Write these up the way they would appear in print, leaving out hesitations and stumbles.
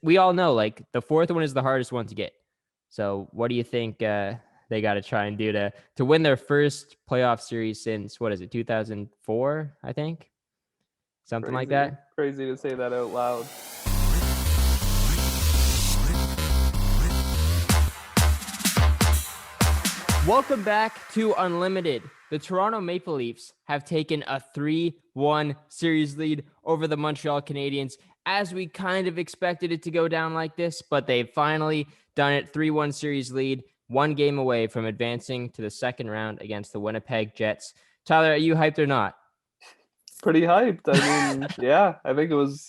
we all know like the fourth one is the hardest one to get. So what do you think they got to try and do to win their first playoff series since, what is it, 2004, I think? Something like that. Crazy to say that out loud. Welcome back to Unlimited. The Toronto Maple Leafs have taken a 3-1 series lead over the Montreal Canadiens, as we kind of expected it to go down like this, but they've finally done it. 3-1 series lead, one game away from advancing to the second round against the Winnipeg Jets. Tyler, are you hyped or not? Pretty hyped. I mean, yeah, I think it was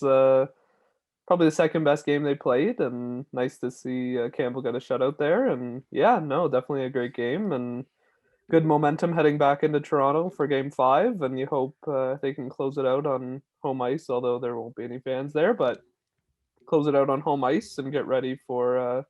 probably the second best game they played, and nice to see Campbell get a shutout there. And yeah, no, definitely a great game and good momentum heading back into Toronto for Game 5. And you hope they can close it out on home ice, although there won't be any fans there, but close it out on home ice and get ready for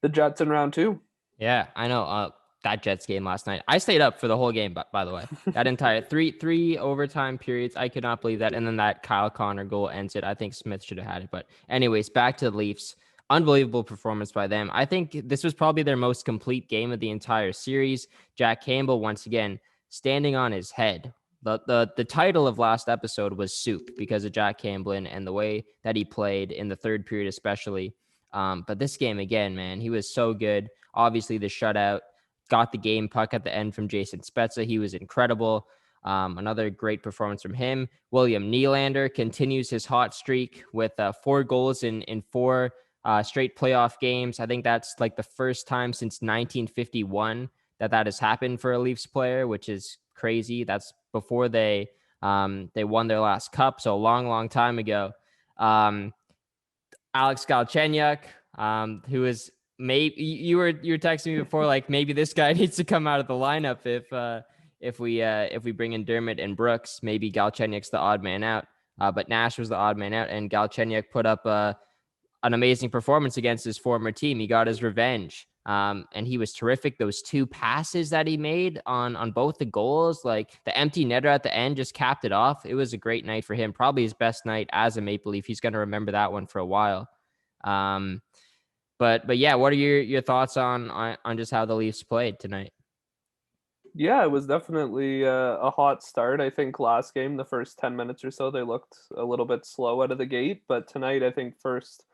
the Jets in round 2. Yeah, I know. That Jets game last night, I stayed up for the whole game, by the way. That entire three overtime periods, I could not believe that. And then that Kyle Connor goal ends it. I think Smith should have had it. But anyways, back to the Leafs. Unbelievable performance by them. I think this was probably their most complete game of the entire series. Jack Campbell, once again, standing on his head. The title of last episode was Soup because of Jack Campbell and the way that he played in the third period especially. But this game, again, man, he was so good. Obviously, the shutout. Got the game puck at the end from Jason Spezza. He was incredible. Another great performance from him. William Nylander continues his hot streak with 4 goals in 4 straight playoff games. I think that's like the first time since 1951 that has happened for a Leafs player, which is crazy. That's before they won their last cup, so a long time ago. Alex Galchenyuk, who is maybe you were texting me before, like maybe this guy needs to come out of the lineup if we bring in Dermott and Brooks. Maybe Galchenyuk's the odd man out, but Nash was the odd man out, and Galchenyuk put up an amazing performance against his former team. He got his revenge, and he was terrific. Those 2 passes that he made on both the goals, like the empty netter at the end, just capped it off. It was a great night for him, probably his best night as a Maple Leaf. He's going to remember that one for a while. But yeah, what are your thoughts on just how the Leafs played tonight? Yeah, it was definitely a hot start. I think last game, the first 10 minutes or so, they looked a little bit slow out of the gate. But tonight, I think first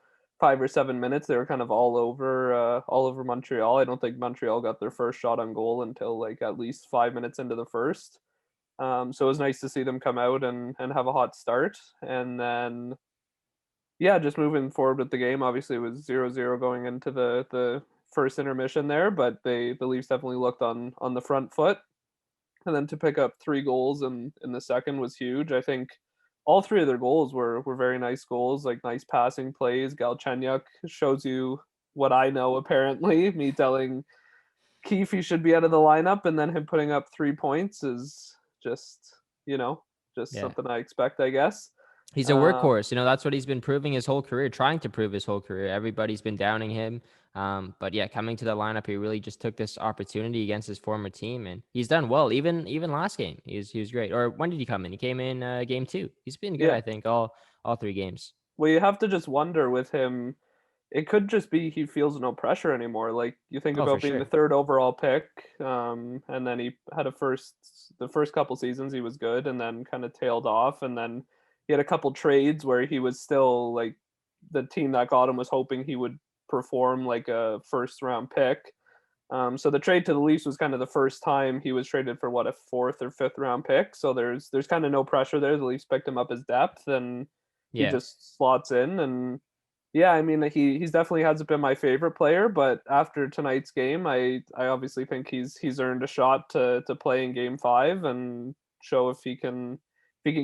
5 or 7 minutes, they were kind of all over Montreal. I don't think Montreal got their first shot on goal until like at least 5 minutes into the first. So it was nice to see them come out and have a hot start. And then yeah, just moving forward with the game. Obviously, it was 0-0 going into the first intermission there, but the Leafs definitely looked on the front foot. And then to pick up 3 goals in the second was huge. I think all 3 of their goals were very nice goals, like nice passing plays. Galchenyuk shows you what I know, apparently. Me telling Keefe he should be out of the lineup, and then him putting up 3 points is just, Yeah. something I expect, I guess. He's a workhorse. That's what he's been proving his whole career, trying to prove his whole career. Everybody's been downing him. But yeah, coming to the lineup, he really just took this opportunity against his former team, and he's done well. Even last game, he was great. Or when did he come in? He came in game 2. He's been good, Yeah. I think, all 3 games. Well, you have to just wonder with him, it could just be he feels no pressure anymore. Like you think Oh, for about being the sure. 3rd overall pick, and then he had the first couple seasons he was good, and then kind of tailed off, and then he had a couple trades where he was still like the team that got him was hoping he would perform like a first round pick. So the trade to the Leafs was kind of the first time he was traded for a 4th or 5th round pick. So there's kind of no pressure there. The Leafs picked him up as depth, and he Yeah. just slots in. And yeah, I mean he's definitely hasn't been my favorite player, but after tonight's game, I obviously think he's earned a shot to play in Game 5 and show if he can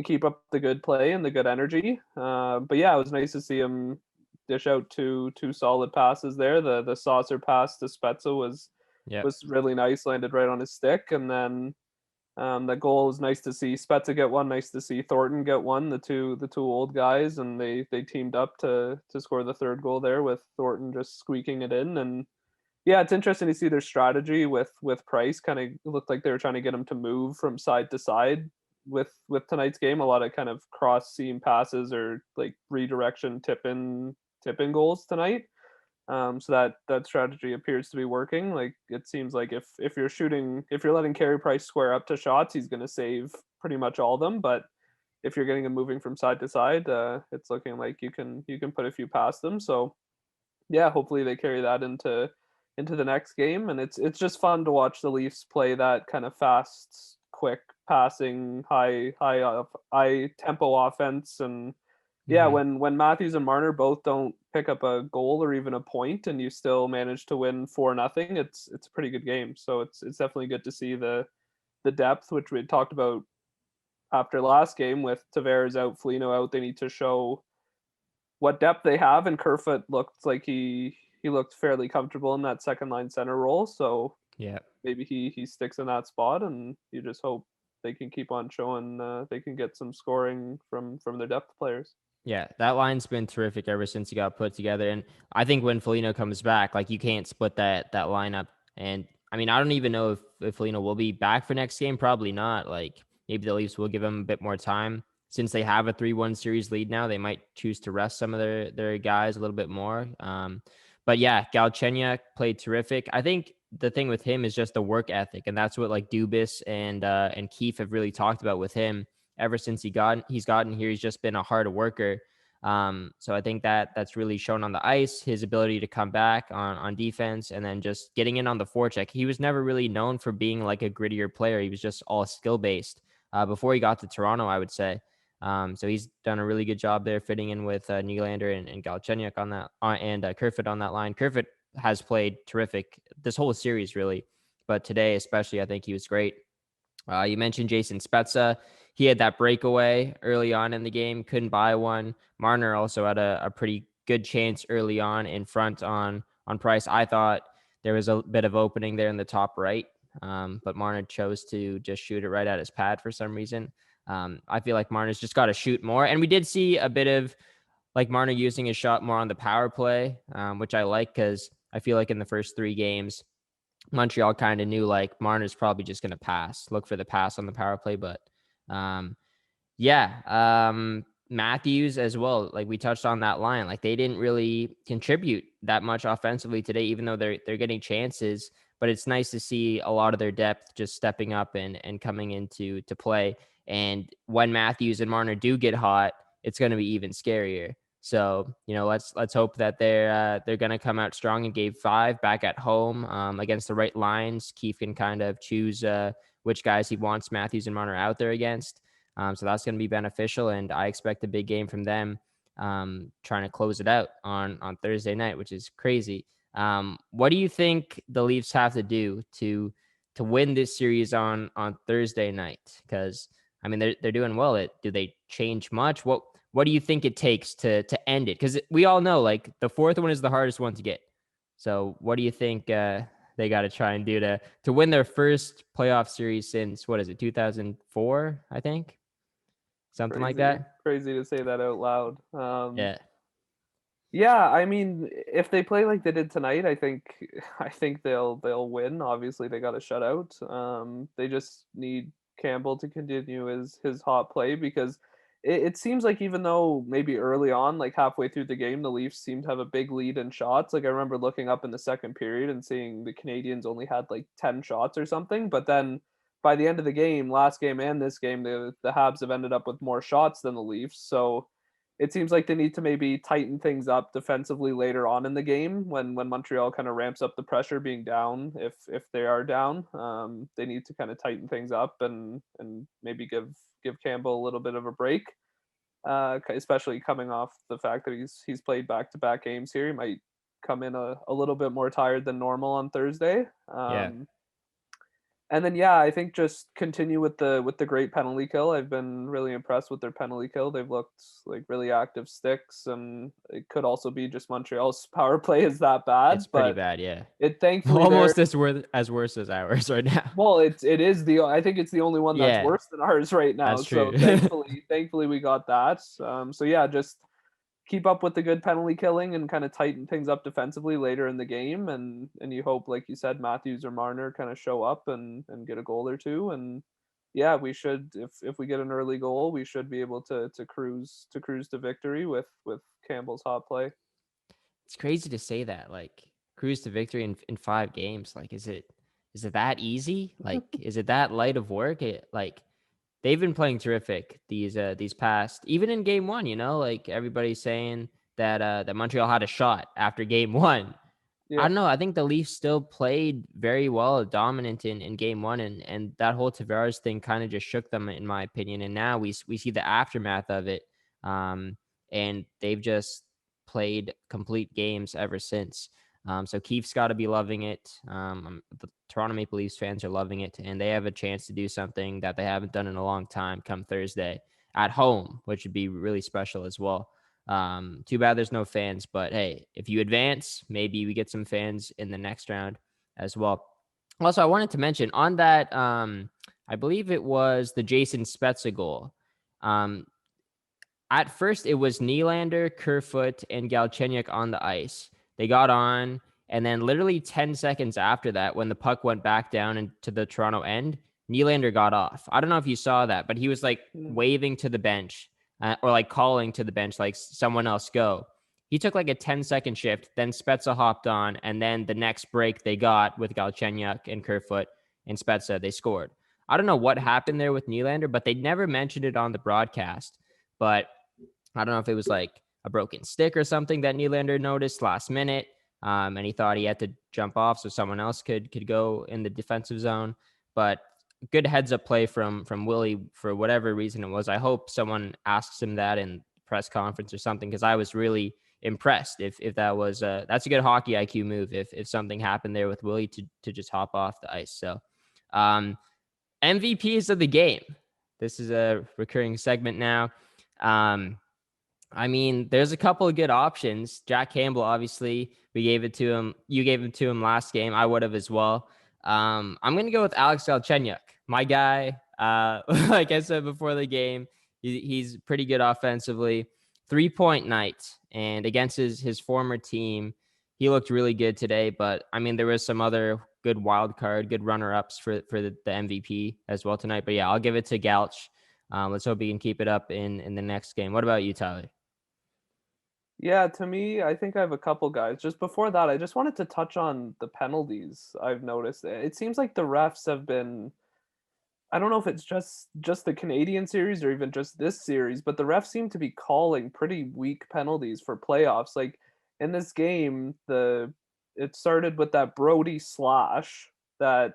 keep up the good play and the good energy. But yeah, it was nice to see him dish out two solid passes there. The saucer pass to Spezza was Yeah. really nice, landed right on his stick, and then that goal was nice to see Spezza get one, nice to see Thornton get one. The two old guys, and they teamed up to score the 3rd goal there with Thornton just squeaking it in. And yeah, it's interesting to see their strategy with Price. Kind of looked like they were trying to get him to move from side to side with tonight's game. A lot of kind of cross seam passes or like redirection tip in tipping goals tonight. So that strategy appears to be working. Like it seems like if you're letting Carey Price square up to shots, he's going to save pretty much all of them. But if you're getting him moving from side to side, it's looking like you can put a few past them. So yeah, hopefully they carry that into the next game, and it's just fun to watch the Leafs play that kind of fast, quick passing, high tempo offense. And yeah, Hmm. when Matthews and Marner both don't pick up a goal or even a point, and you still manage to win 4-0, it's a pretty good game. So it's definitely good to see the depth, which we had talked about after last game with Tavares out, Foligno out. They need to show what depth they have, and Kerfoot looked like he looked fairly comfortable in that second line center role. So Yeah. maybe he sticks in that spot, and you just hope they can keep on showing they can get some scoring from their depth players. Yeah, that line's been terrific ever since he got put together, and I think when Foligno comes back, like you can't split that lineup. And I mean, I don't even know if Foligno will be back for next game. Probably not. Like maybe the Leafs will give him a bit more time since they have a 3-1 series lead now. They might choose to rest some of their guys a little bit more. But yeah, Galchenyuk played terrific. I think the thing with him is just the work ethic, and that's what like Dubas and Keefe have really talked about with him ever since he's gotten here. He's just been a hard worker. So I think that's really shown on the ice, his ability to come back on defense and then just getting in on the forecheck. He was never really known for being like a grittier player. He was just all skill based before he got to Toronto, I would say. So he's done a really good job there fitting in with Nylander and Galchenyuk on that and Kerfoot on that line. Kerfoot has played terrific this whole series, really. But today, especially, I think he was great. You mentioned Jason Spezza. He had that breakaway early on in the game, couldn't buy one. Marner also had a pretty good chance early on in front on Price. I thought there was a bit of opening there in the top right, but Marner chose to just shoot it right at his pad for some reason. I feel like Marner's just got to shoot more. And we did see a bit of like Marner using his shot more on the power play, which I like because I feel like in the first 3 games, Montreal kind of knew like Marner's probably just going to pass, look for the pass on the power play. But um, yeah, Matthews as well. Like we touched on that line, like they didn't really contribute that much offensively today, even though they're getting chances. But it's nice to see a lot of their depth just stepping up and coming into to play. And when Matthews and Marner do get hot, it's going to be even scarier. So let's hope that they're going to come out strong in Game 5 back at home against the right lines. Keefe can kind of choose which guys he wants Matthews and Marner out there against. So that's going to be beneficial, and I expect a big game from them trying to close it out on Thursday night, which is crazy. What do you think the Leafs have to do to win this series on Thursday night? Because I mean they're doing well. Do they change much? What do you think it takes to end it? Because we all know like the fourth one is the hardest one to get. So what do you think they got to try and do to win their first playoff series since what is it 2004? I think something like Crazy, that. crazy to say that out loud. Yeah, Yeah, I mean, if they play like they did tonight, I think they'll win. Obviously, they got a shutout. They just need Campbell to continue his hot play, because it seems like even though maybe early on, like halfway through the game, the Leafs seemed to have a big lead in shots. Like I remember looking up in the second period and seeing the Canadians only had like 10 shots or something, but then by the end of the game, last game and this game, the Habs have ended up with more shots than the Leafs. So it seems like they need to maybe tighten things up defensively later on in the game when Montreal kind of ramps up the pressure being down. If they are down, they need to kind of tighten things up and maybe give Campbell a little bit of a break, especially coming off the fact that he's played back-to-back games here. He might come in a little bit more tired than normal on Thursday. yeah, And then yeah, I think just continue with the great penalty kill. I've been really impressed with their penalty kill. They've looked like really active sticks, and it could also be just Montreal's power play is that bad, it's pretty but bad. Yeah, it thankfully they're almost as worse as ours right now. well, it is I think it's the only one that's Yeah, worse than ours right now. that's So true. thankfully we got that. So yeah, just keep up with the good penalty killing and kind of tighten things up defensively later in the game, and you hope, like you said, Matthews or Marner kind of show up and get a goal or two. And yeah, we should, if we get an early goal, we should be able to cruise to victory with Campbell's hot play. it's crazy to say that, like, cruise to victory in 5 games. Like, is it that easy? Like, is it that light of work? Like, they've been playing terrific these past, even in game 1, like everybody's saying that Montreal had a shot after game 1. I Yeah. don't know. I think the Leafs still played very well, dominant in game 1, and that whole Tavares thing kind of just shook them, in my opinion. And now we see the aftermath of it, um, and they've just played complete games ever since. So Keefe's got to be loving it. The Toronto Maple Leafs fans are loving it, and they have a chance to do something that they haven't done in a long time come Thursday at home, which would be really special as well. Too bad there's no fans, but hey, if you advance, maybe we get some fans in the next round as well. Also, I wanted to mention on that, I believe it was the Jason Spezza goal. Um, at first, it was Nylander, Kerfoot, and Galchenyuk on the ice. They got on, and then literally 10 seconds after that, when the puck went back down into the Toronto end, Nylander got off. I don't know if you saw that, but he was like waving to the bench or like calling to the bench, like someone else go. He took like a 10-second shift. Then Spezza hopped on, and then the next break they got with Galchenyuk and Kerfoot and Spezza, they scored. I don't know what happened there with Nylander, but they never mentioned it on the broadcast. But I don't know if it was like a broken stick or something that Nylander noticed last minute, and he thought he had to jump off so someone else could go in the defensive zone. But good heads up play from Willie for whatever reason it was. I hope someone asks him that in press conference or something, because I was really impressed. If that was that's a good hockey IQ move. If something happened there with Willie to just hop off the ice. So MVPs of the game. This is a recurring segment now. I mean, there's a couple of good options. Jack Campbell, obviously, we gave it to him. You gave it to him last game. I would have as well. I'm going to go with Alex Galchenyuk, my guy. Like I said before the game, he's pretty good offensively. 3-point night, and against his former team, he looked really good today. But I mean, there was some other good wild card, good runner-ups for the MVP as well tonight. But yeah, I'll give it to Galch. Let's hope he can keep it up in the next game. What about you, Tyler? Yeah, to me, I think I have a couple guys. Just before that, I just wanted to touch on the penalties I've noticed. It seems like the refs have been, I don't know if it's just the Canadian series or even just this series, but the refs seem to be calling pretty weak penalties for playoffs. Like in this game, it started with that Brody slash that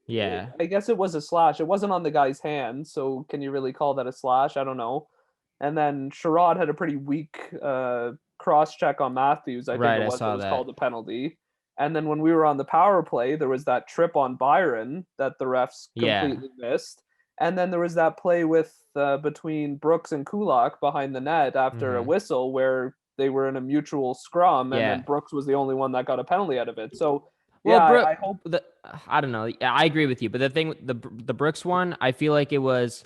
Yeah. I guess it was a slash. It wasn't on the guy's hand, so can you really call that a slash? I don't know. And then Sherrod had a pretty weak cross check on Matthews. I think Right, it I was. It saw was that. called a penalty. And then when we were on the power play, there was that trip on Byron that the refs Yeah. completely missed. And then there was that play with between Brooks and Kulak behind the net after a Hmm. whistle where they were in a mutual scrum, and then Yeah. Brooks was the only one that got a penalty out of it. So Well, yeah, Brooke, I hope. I don't know. Yeah, I agree with you, but the thing, the Brooks one, I feel like it was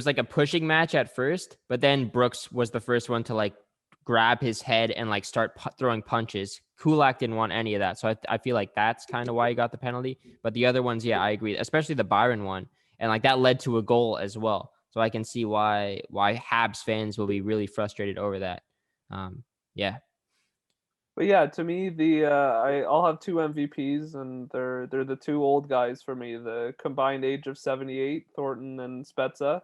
like a pushing match at first, but then Brooks was the first one to like grab his head and like start throwing punches. Kulak didn't want any of that, so I feel like that's kind of why he got the penalty. But the other ones, yeah, I agree, especially the Byron one, and like that led to a goal as well. So I can see why Habs fans will be really frustrated over that. Yeah. But yeah, to me, I'll have two MVPs, and they're the two old guys for me. The combined age of 78, Thornton and Spezza.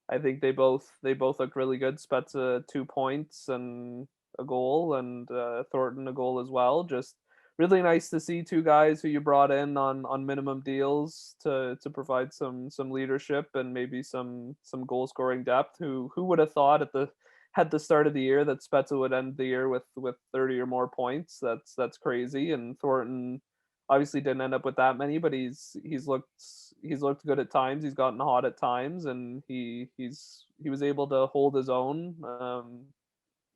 I think they both look really good. Spezza 2 points and a goal, and Thornton a goal as well. Just really nice to see two guys who you brought in on minimum deals to provide some leadership and maybe some goal scoring depth. Who would have thought at the start of the year that Spezza would end the year with 30 or more points? That's crazy. And Thornton obviously didn't end up with that many, but he's looked good at times. He's gotten hot at times, and he was able to hold his own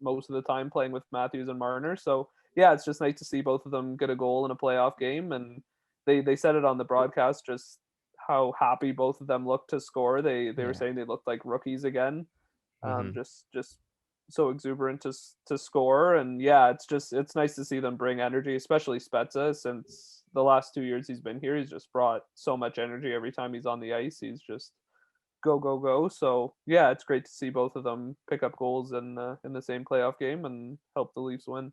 most of the time playing with Matthews and Marner. So yeah, it's just nice to see both of them get a goal in a playoff game, and they said it on the broadcast just how happy both of them looked to score. They were Yeah. saying they looked like rookies again, Hmm. just so exuberant to score. And yeah, it's nice to see them bring energy, especially Spezza. Since the last 2 years he's been here, he's just brought so much energy every time he's on the ice. He's just go go go. So yeah, it's great to see both of them pick up goals in the same playoff game and help the Leafs win.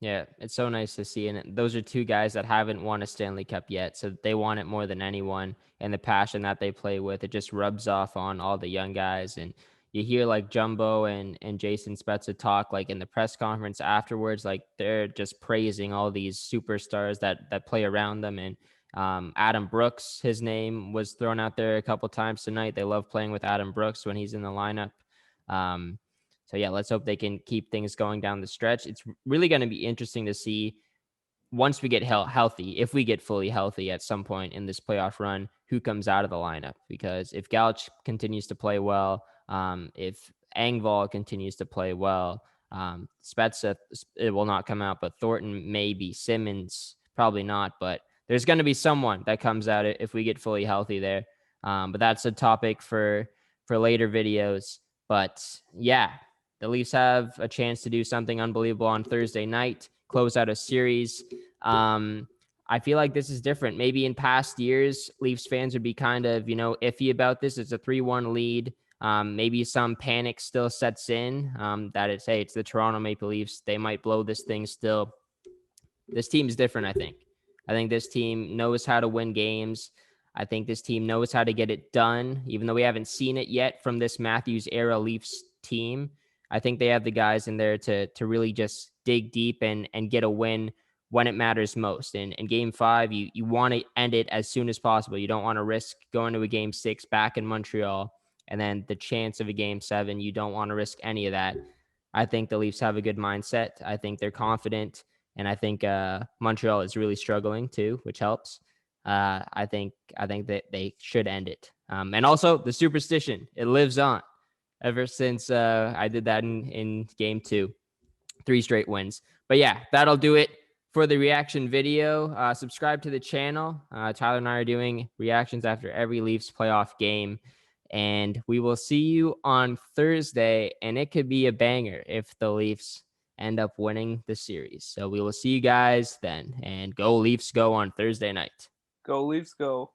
Yeah, it's so nice to see. And those are two guys that haven't won a Stanley Cup yet. So they want it more than anyone. And the passion that they play with, it just rubs off on all the young guys. And you hear like Jumbo and Jason Spezza talk like in the press conference afterwards, like they're just praising all these superstars that play around them. And Adam Brooks, his name was thrown out there a couple times tonight. They love playing with Adam Brooks when he's in the lineup. Um, so yeah, let's hope they can keep things going down the stretch. It's really going to be interesting to see once we get healthy, if we get fully healthy at some point in this playoff run, who comes out of the lineup. Because if Galch continues to play well, if Engvall continues to play well, Spezza, it will not come out, but Thornton maybe, Simmons probably not, but there's going to be someone that comes out if we get fully healthy there. But that's a topic for later videos. But yeah, the Leafs have a chance to do something unbelievable on Thursday night, close out a series. I feel like this is different. Maybe in past years, Leafs fans would be kind of, iffy about this. It's a 3-1 lead. Maybe some panic still sets in that it's the Toronto Maple Leafs. They might blow this thing still. This team is different, I think. I think this team knows how to win games. I think this team knows how to get it done, even though we haven't seen it yet from this Matthews era Leafs team. I think they have the guys in there to really just dig deep and get a win when it matters most. And in game 5, you want to end it as soon as possible. You don't want to risk going to a game 6 back in Montreal and then the chance of a game 7. You don't want to risk any of that. I think the Leafs have a good mindset. I think they're confident. And I think Montreal is really struggling too, which helps. I think that they should end it. And also the superstition, it lives on. Ever since I did that in game 2, 3 straight wins. But yeah, that'll do it for the reaction video. Subscribe to the channel. Tyler and I are doing reactions after every Leafs playoff game. And we will see you on Thursday. And it could be a banger if the Leafs end up winning the series. So we will see you guys then. And go Leafs go on Thursday night. Go Leafs go.